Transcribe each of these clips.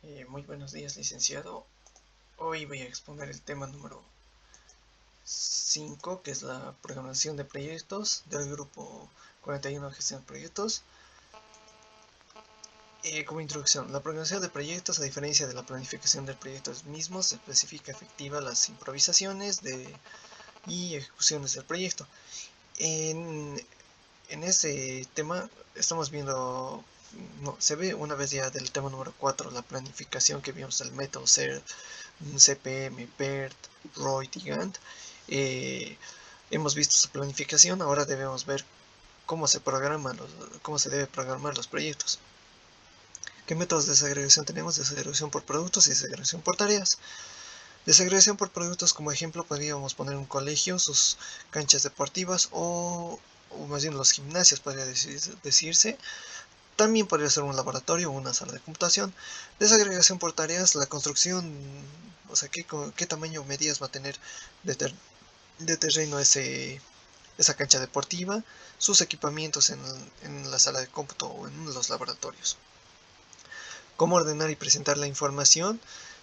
Muy buenos días, licenciado. Hoy voy a exponer el tema número 5, que es la programación de proyectos del grupo 41 de gestión de proyectos. Como introducción, la programación de proyectos, a diferencia de la planificación de proyectos mismos, especifica efectiva las improvisaciones y ejecuciones del proyecto. En este tema estamos viendo, no, se ve una vez ya del tema número 4, la planificación que vimos del método CERT, CPM, PERT, ROIT y Gantt. Hemos visto su planificación, ahora debemos ver cómo cómo se debe programar los proyectos. ¿Qué métodos de segregación tenemos? Desagregación por productos y desagregación por tareas. Desagregación por productos, como ejemplo, podríamos poner un colegio, sus canchas deportivas o más bien los gimnasios, podría decirse. También podría ser un laboratorio o una sala de computación. Desagregación por tareas, la construcción, o sea, qué tamaño o medidas va a tener de terreno esa cancha deportiva, sus equipamientos en la sala de cómputo o en los laboratorios. ¿Cómo ordenar y presentar la información?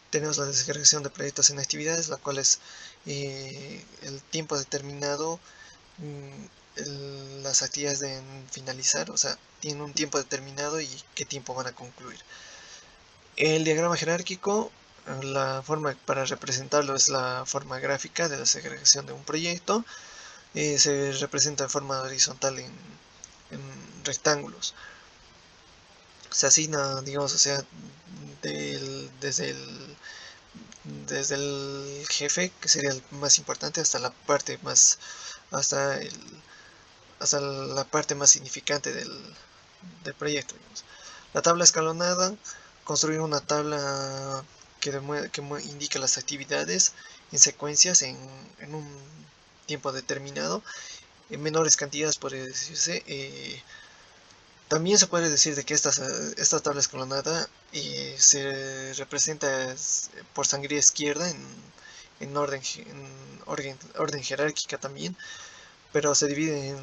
Tenemos la desagregación de proyectos en actividades, la cual es el tiempo determinado, las actividades deben finalizar, o sea, tienen un tiempo determinado y qué tiempo van a concluir. El diagrama jerárquico, la forma para representarlo es la forma gráfica de la segregación de un proyecto. Se representa de forma horizontal en rectángulos. Se asigna, digamos, o sea, desde el jefe, que sería el más importante, hasta la parte más, hasta, el, hasta la parte más significante del proyecto, digamos. La tabla escalonada, construir una tabla que indica las actividades en secuencias en un tiempo determinado, en menores cantidades, podría decirse. También se puede decir de que esta tabla escalonada se representa por sangría izquierda orden jerárquica también, pero se divide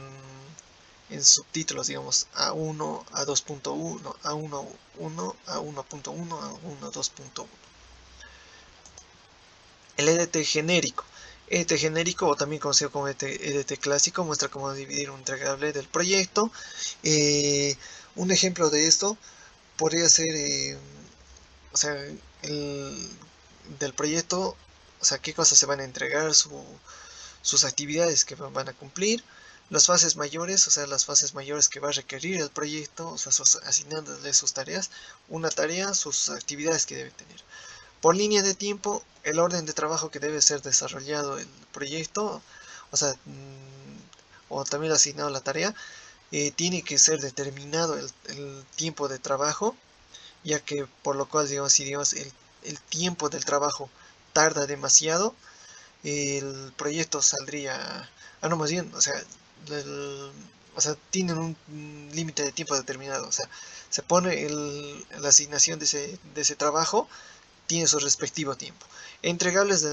en subtítulos, digamos, A1, A2.1, A1.1, A1.1, A1, 2.1. El EDT genérico. EDT genérico, o también conocido como EDT clásico, muestra cómo dividir un entregable del proyecto. Un ejemplo de esto podría ser, o sea, del proyecto, o sea, qué cosas se van a entregar, sus actividades que van a cumplir, las fases mayores, o sea, las fases mayores que va a requerir el proyecto, o sea, asignándole sus tareas, una tarea, sus actividades que debe tener. Por línea de tiempo, el orden de trabajo que debe ser desarrollado el proyecto, o sea, o también asignado la tarea, tiene que ser determinado el tiempo de trabajo, ya que por lo cual, digamos, si digamos, el tiempo del trabajo tarda demasiado, el proyecto saldría, no, más bien, o sea, tienen un límite de tiempo determinado, o sea, se pone la asignación de ese trabajo, tiene su respectivo tiempo. Entregables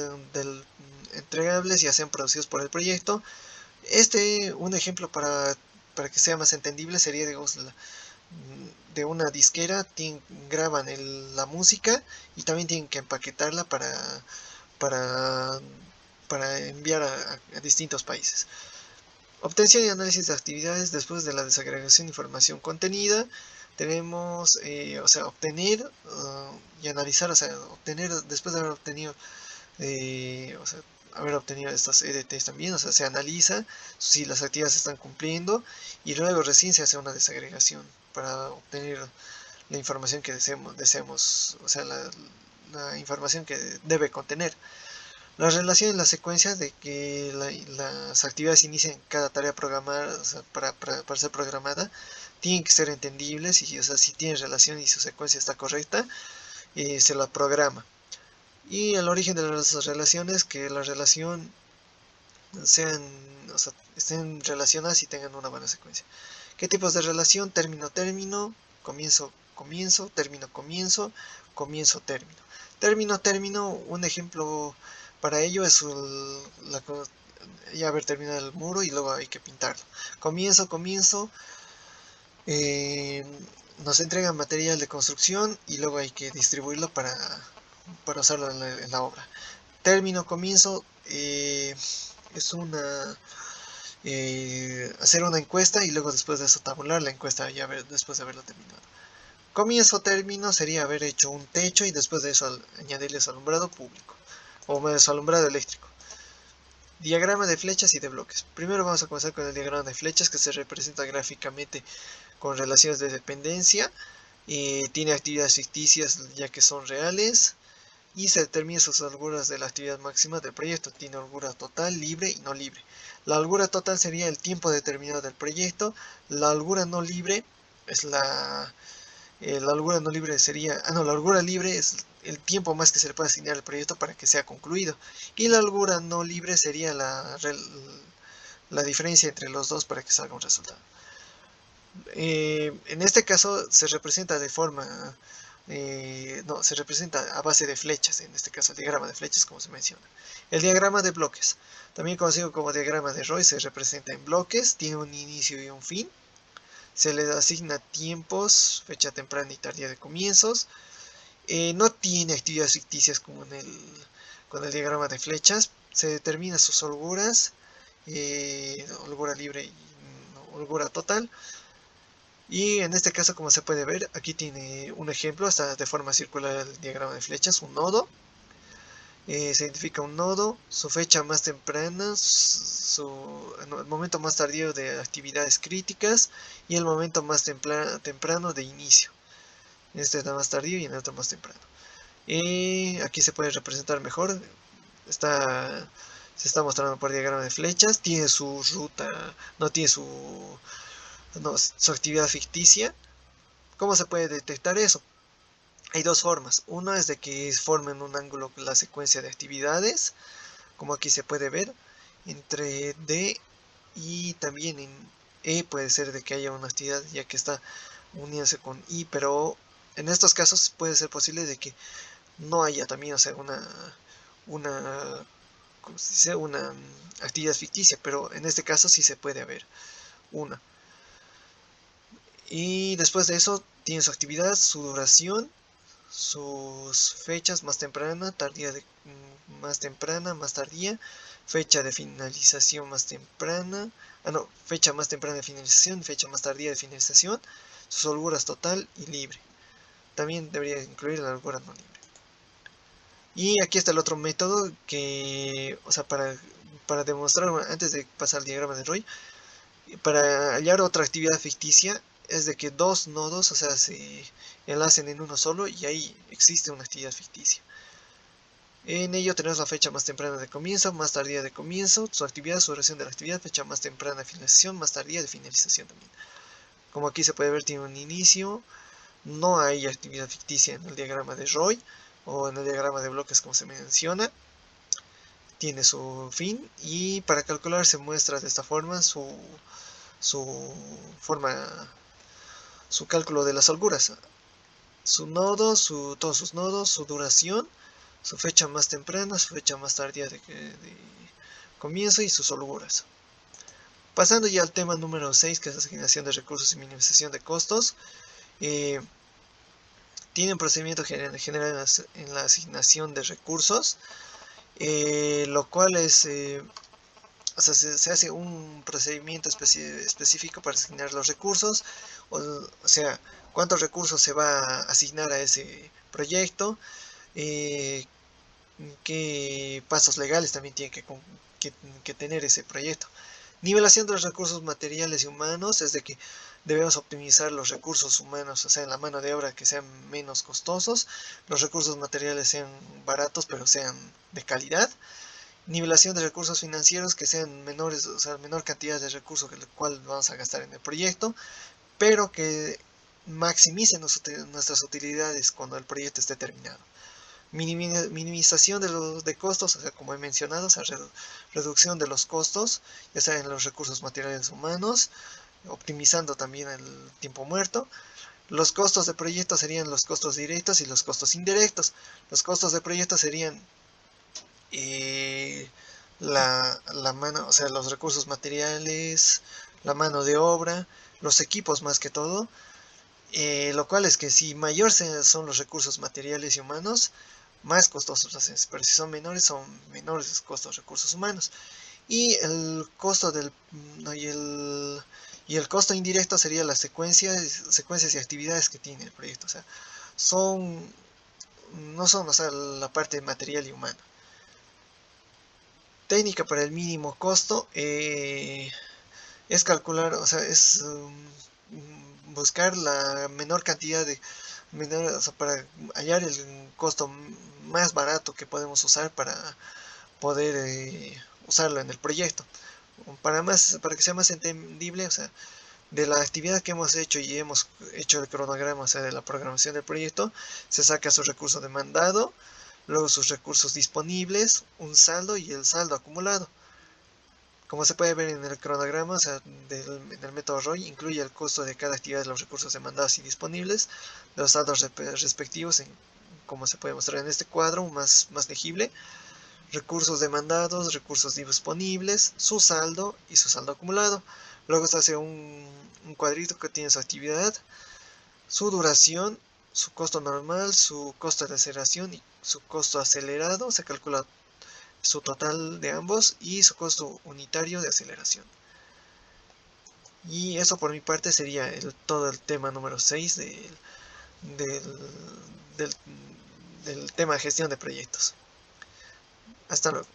entregables ya sean producidos por el proyecto. Un ejemplo para que sea más entendible sería, digamos, de una disquera, graban la música y también tienen que empaquetarla para, para enviar a distintos países. Obtención y análisis de actividades después de la desagregación de información contenida. Tenemos, o sea, obtener y analizar, o sea, obtener, después de haber obtenido, o sea, haber obtenido estos EDTs también, o sea, se analiza si las actividades se están cumpliendo y luego recién se hace una desagregación para obtener la información que deseamos, o sea, la información que debe contener. La relación en la secuencia de que las actividades inician cada tarea programada, o sea, para ser programada, tienen que ser entendibles y, o sea, si tienen relación y su secuencia está correcta, se la programa. Y el origen de las relaciones, que la relación sean, o sea, estén relacionadas y tengan una buena secuencia. ¿Qué tipos de relación? Término, término, comienzo, comienzo, término, comienzo, comienzo, término. Término, término, un ejemplo para ello es ya haber terminado el muro y luego hay que pintarlo. Comienzo, comienzo, eh, nos entregan material de construcción y luego hay que distribuirlo para usarlo en la obra. Término, comienzo, es una hacer una encuesta y luego después de eso tabular la encuesta ya después de haberlo terminado. Comienzo, término sería haber hecho un techo y después de eso añadirles alumbrado público o más alumbrado eléctrico. Diagrama de flechas y de bloques. Primero vamos a comenzar con el diagrama de flechas, que se representa gráficamente con relaciones de dependencia. Tiene actividades ficticias ya que son reales. Y se determina sus holguras de la actividad máxima del proyecto. Tiene holgura total, libre y no libre. La holgura total sería el tiempo determinado del proyecto. La holgura no libre es la holgura no libre sería, la holgura libre es el tiempo más que se le puede asignar al proyecto para que sea concluido. Y la holgura no libre sería la diferencia entre los dos para que salga un resultado. En este caso se representa de forma, se representa a base de flechas, en este caso el diagrama de flechas como se menciona. El diagrama de bloques, también conocido como diagrama de Roy, se representa en bloques, tiene un inicio y un fin. Se le asigna tiempos, fecha temprana y tardía de comienzos. No tiene actividades ficticias como con el diagrama de flechas. Se determina sus holguras, holgura libre y holgura total. Y en este caso, como se puede ver, aquí tiene un ejemplo, está de forma circular el diagrama de flechas, un nodo. Se identifica un nodo, su fecha más temprana, el momento más tardío de actividades críticas y el momento más temprano de inicio. Este es más tardío y en el otro más temprano. Aquí se puede representar mejor. Se está mostrando por diagrama de flechas. Tiene su ruta, no tiene su actividad ficticia. ¿Cómo se puede detectar eso? Hay dos formas. Una es de que formen un ángulo con la secuencia de actividades, como aquí se puede ver, entre D y también en E puede ser de que haya una actividad ya que está uniéndose con I, pero en estos casos puede ser posible de que no haya también, o sea, una, ¿cómo se dice? Una actividad ficticia, pero en este caso sí se puede haber una. Y después de eso tiene su actividad, su duración, sus fechas más temprana, más temprana, más tardía, fecha de finalización más temprana, fecha más temprana de finalización, fecha más tardía de finalización, sus holguras total y libre. También debería incluir la holgura no libre. Y aquí está el otro método que, o sea, para demostrar, antes de pasar al diagrama de Roy, para hallar otra actividad ficticia, es de que dos nodos, o sea, se enlacen en uno solo y ahí existe una actividad ficticia. En ello tenemos la fecha más temprana de comienzo, más tardía de comienzo, su actividad, su duración de la actividad, fecha más temprana de finalización, más tardía de finalización también. Como aquí se puede ver, tiene un inicio, no hay actividad ficticia en el diagrama de Roy o en el diagrama de bloques como se menciona. Tiene su fin y para calcular se muestra de esta forma su cálculo de las holguras, su nodo, todos sus nodos, su duración, su fecha más temprana, su fecha más tardía de comienzo y sus holguras. Pasando ya al tema número 6, que es asignación de recursos y minimización de costos. Tiene un procedimiento general en la asignación de recursos, lo cual es, o sea, se hace un procedimiento específico para asignar los recursos, o sea, cuántos recursos se va a asignar a ese proyecto, qué pasos legales también tiene que tener ese proyecto. Nivelación de los recursos materiales y humanos es de que debemos optimizar los recursos humanos, o sea, en la mano de obra que sean menos costosos, los recursos materiales sean baratos pero sean de calidad. Nivelación de recursos financieros que sean menores, o sea, menor cantidad de recursos que el cual vamos a gastar en el proyecto, pero que maximicen nuestras utilidades cuando el proyecto esté terminado. Minimización de costos, o sea, como he mencionado, o sea, reducción de los costos, ya sea en los recursos materiales humanos, optimizando también el tiempo muerto. Los costos de proyecto serían los costos directos y los costos indirectos. Los costos de proyecto serían la mano, o sea, los recursos materiales, la mano de obra, los equipos más que todo, Lo cual es que si mayor son los recursos materiales y humanos, más costosos hacen, pero si son menores, son menores costos recursos humanos. Y el costo no, y el costo indirecto sería las secuencias y actividades que tiene el proyecto. O sea, son, no son, o sea, la parte material y humana. Técnica para el mínimo costo es calcular, o sea, es buscar la menor cantidad o sea, para hallar el costo más barato que podemos usar para poder usarlo en el proyecto. Para que sea más entendible, o sea, de la actividad que hemos hecho y hemos hecho el cronograma, o sea, de la programación del proyecto, se saca su recurso demandado, luego sus recursos disponibles, un saldo y el saldo acumulado. Como se puede ver en el cronograma, o sea, del método ROI, incluye el costo de cada actividad de los recursos demandados y disponibles, los saldos respectivos, como se puede mostrar en este cuadro, más legible, recursos demandados, recursos disponibles, su saldo y su saldo acumulado. Luego se hace un cuadrito que tiene su actividad, su duración, su costo normal, su costo de aceleración y su costo acelerado. Se calcula su total de ambos y su costo unitario de aceleración. Y eso por mi parte sería todo el tema número 6 del, del, del tema de gestión de proyectos. Hasta luego.